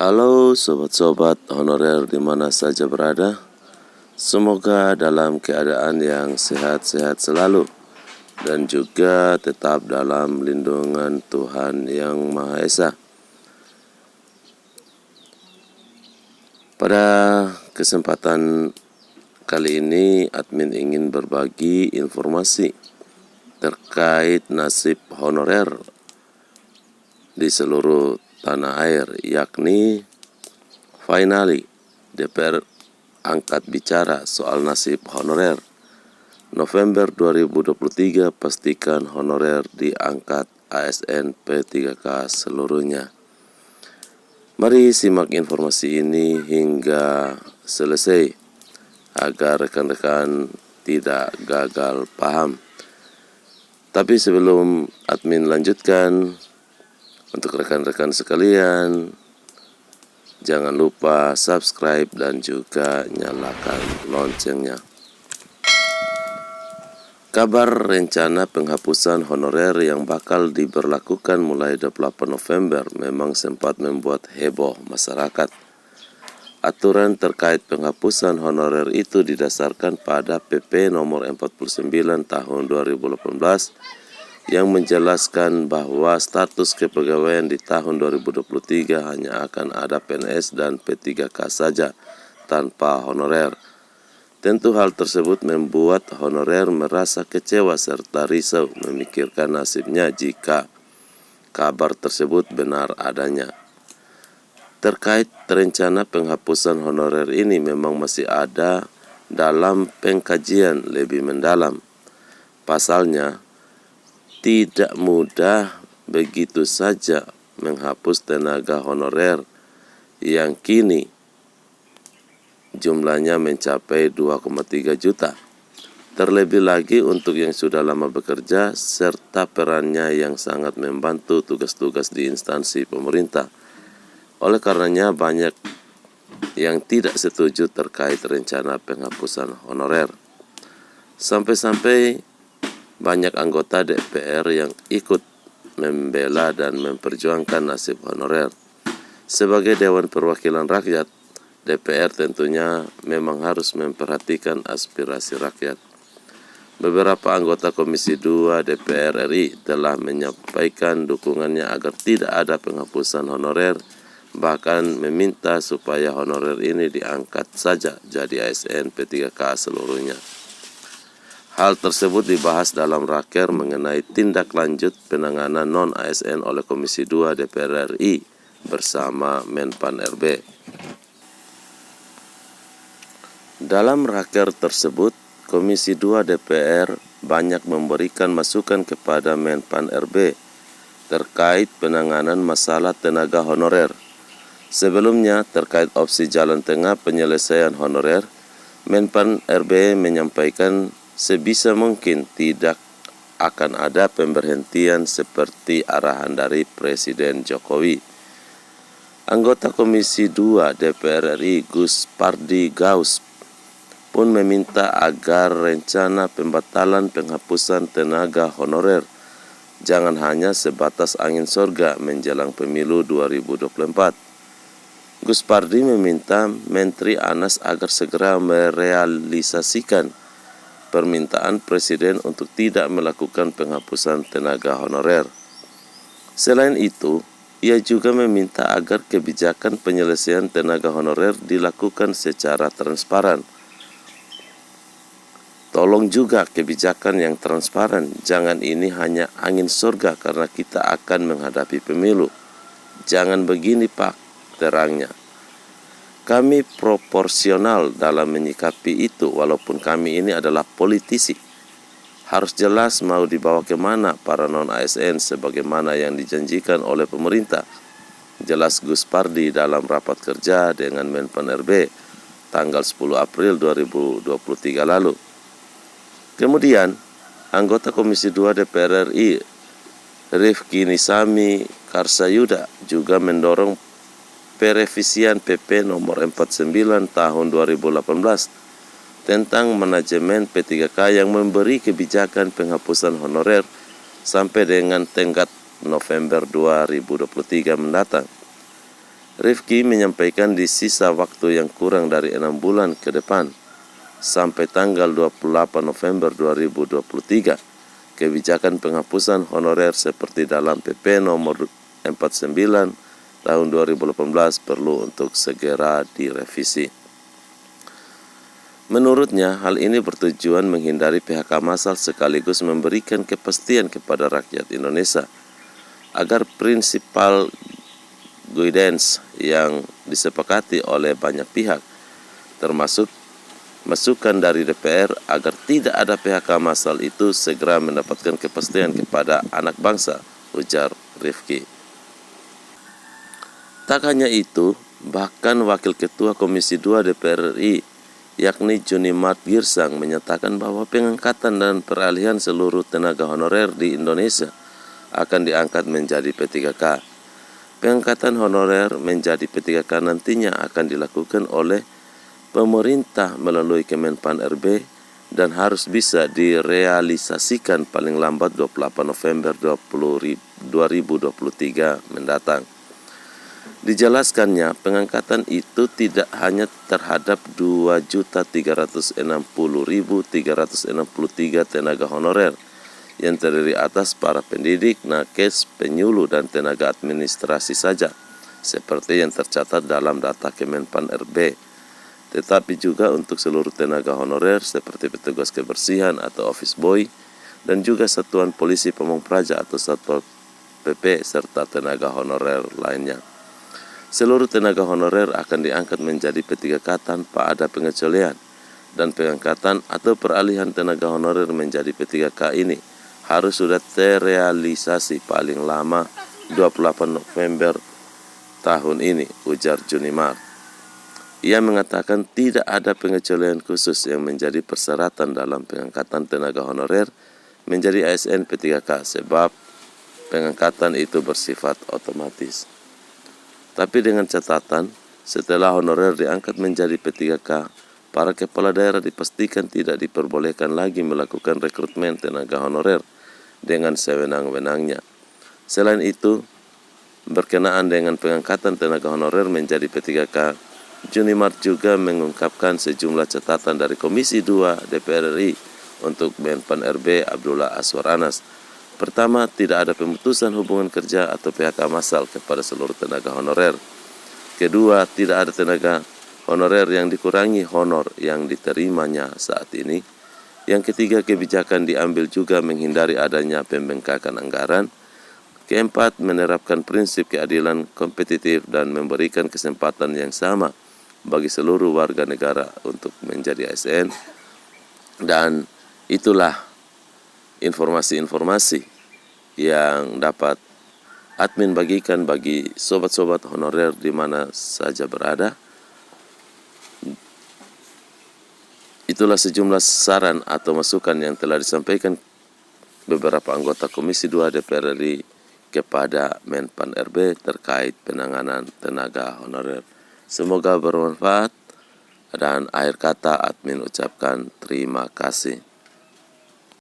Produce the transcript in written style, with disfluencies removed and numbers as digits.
Halo sobat-sobat honorer di mana saja berada. Semoga dalam keadaan yang sehat-sehat selalu dan juga tetap dalam lindungan Tuhan Yang Maha Esa. Pada kesempatan kali ini admin ingin berbagi informasi terkait nasib honorer di seluruh tanah air, yakni finally DPR angkat bicara soal nasib honorer. November 2023 pastikan honorer diangkat ASN P3K seluruhnya. Mari simak informasi ini hingga selesai agar rekan-rekan tidak gagal paham. Tapi sebelum admin lanjutkan, untuk rekan-rekan sekalian, jangan lupa subscribe dan juga nyalakan loncengnya. Kabar rencana penghapusan honorer yang bakal diberlakukan mulai 28 November memang sempat membuat heboh masyarakat. Aturan terkait penghapusan honorer itu didasarkan pada PP nomor 49 tahun 2018 yang menjelaskan bahwa status kepegawaian di tahun 2023 hanya akan ada PNS dan P3K saja tanpa honorer. Tentu hal tersebut membuat honorer merasa kecewa serta risau memikirkan nasibnya jika kabar tersebut benar adanya. Terkait rencana penghapusan honorer ini memang masih ada dalam pengkajian lebih mendalam. Pasalnya, tidak mudah begitu saja menghapus tenaga honorer yang kini jumlahnya mencapai 2,3 juta. Terlebih lagi untuk yang sudah lama bekerja serta perannya yang sangat membantu tugas-tugas di instansi pemerintah. Oleh karenanya banyak yang tidak setuju terkait rencana penghapusan honorer. Sampai-sampai banyak anggota DPR yang ikut membela dan memperjuangkan nasib honorer. Sebagai Dewan Perwakilan Rakyat, DPR tentunya memang harus memperhatikan aspirasi rakyat. Beberapa anggota Komisi 2 DPR RI telah menyampaikan dukungannya agar tidak ada penghapusan honorer, bahkan meminta supaya honorer ini diangkat saja jadi ASN P3K seluruhnya. Hal tersebut dibahas dalam raker mengenai tindak lanjut penanganan non-ASN oleh Komisi 2 DPR RI bersama Menpan RB. Dalam raker tersebut, Komisi 2 DPR banyak memberikan masukan kepada Menpan RB terkait penanganan masalah tenaga honorer. Sebelumnya, terkait opsi jalan tengah penyelesaian honorer, Menpan RB menyampaikan sebisa mungkin tidak akan ada pemberhentian seperti arahan dari Presiden Jokowi. Anggota Komisi 2 DPR RI Gus Pardi Gaus pun meminta agar rencana pembatalan penghapusan tenaga honorer jangan hanya sebatas angin sorga menjelang pemilu 2024. Gus Pardi meminta Menteri Anas agar segera merealisasikan permintaan Presiden untuk tidak melakukan penghapusan tenaga honorer. Selain itu, ia juga meminta agar kebijakan penyelesaian tenaga honorer dilakukan secara transparan. Tolong juga kebijakan yang transparan, jangan ini hanya angin surga karena kita akan menghadapi pemilu. Jangan begini Pak, terangnya. Kami proporsional dalam menyikapi itu walaupun kami ini adalah politisi. Harus jelas mau dibawa kemana para non-ASN sebagaimana yang dijanjikan oleh pemerintah. Jelas Gus Pardi dalam rapat kerja dengan Menpan RB tanggal 10 April 2023 lalu. Kemudian, anggota Komisi 2 DPR RI Rifki Nisami Karsayuda juga mendorong perevisian PP nomor 49 tahun 2018 tentang manajemen P3K yang memberi kebijakan penghapusan honorer sampai dengan tenggat November 2023 mendatang. Rifki menyampaikan di sisa waktu yang kurang dari 6 bulan ke depan, sampai tanggal 28 November 2023, kebijakan penghapusan honorer seperti dalam PP nomor 49 tahun 2018 perlu untuk segera direvisi. Menurutnya, hal ini bertujuan menghindari PHK massal sekaligus memberikan kepastian kepada rakyat Indonesia agar prinsipal guidance yang disepakati oleh banyak pihak, termasuk masukan dari DPR agar tidak ada PHK massal itu segera mendapatkan kepastian kepada anak bangsa, ujar Rifki. Tak hanya itu, bahkan Wakil Ketua Komisi 2 DPR RI, yakni Junimart Girsang, menyatakan bahwa pengangkatan dan peralihan seluruh tenaga honorer di Indonesia akan diangkat menjadi P3K. Pengangkatan honorer menjadi P3K nantinya akan dilakukan oleh pemerintah melalui Kemenpan RB dan harus bisa direalisasikan paling lambat 28 November 2023 mendatang. Dijelaskannya, pengangkatan itu tidak hanya terhadap 2.360.363 tenaga honorer yang terdiri atas para pendidik, nakes, penyuluh, dan tenaga administrasi saja, seperti yang tercatat dalam data Kemenpan RB, tetapi juga untuk seluruh tenaga honorer seperti petugas kebersihan atau office boy, dan juga satuan polisi pamong praja atau satpol PP, serta tenaga honorer lainnya. Seluruh tenaga honorer akan diangkat menjadi P3K tanpa ada pengecualian, dan pengangkatan atau peralihan tenaga honorer menjadi P3K ini harus sudah terrealisasi paling lama 28 November tahun ini, ujar Junimart. Ia mengatakan tidak ada pengecualian khusus yang menjadi persyaratan dalam pengangkatan tenaga honorer menjadi ASN P3K sebab pengangkatan itu bersifat otomatis. Tapi dengan catatan, setelah honorer diangkat menjadi P3K, para kepala daerah dipastikan tidak diperbolehkan lagi melakukan rekrutmen tenaga honorer dengan sewenang-wenangnya. Selain itu, berkenaan dengan pengangkatan tenaga honorer menjadi P3K, Junimart juga mengungkapkan sejumlah catatan dari Komisi 2 DPR RI untuk Menpan RB Abdullah Aswar Anas. Pertama, tidak ada pemutusan hubungan kerja atau PHK massal kepada seluruh tenaga honorer. Kedua, tidak ada tenaga honorer yang dikurangi honor yang diterimanya saat ini. Yang ketiga, kebijakan diambil juga menghindari adanya pembengkakan anggaran. Keempat, menerapkan prinsip keadilan kompetitif dan memberikan kesempatan yang sama bagi seluruh warga negara untuk menjadi ASN. Dan itulah informasi-informasi yang dapat admin bagikan bagi sobat-sobat honorer di mana saja berada. Itulah sejumlah saran atau masukan yang telah disampaikan beberapa anggota Komisi 2 DPR RI kepada Menpan RB terkait penanganan tenaga honorer. Semoga bermanfaat, dan akhir kata admin ucapkan terima kasih.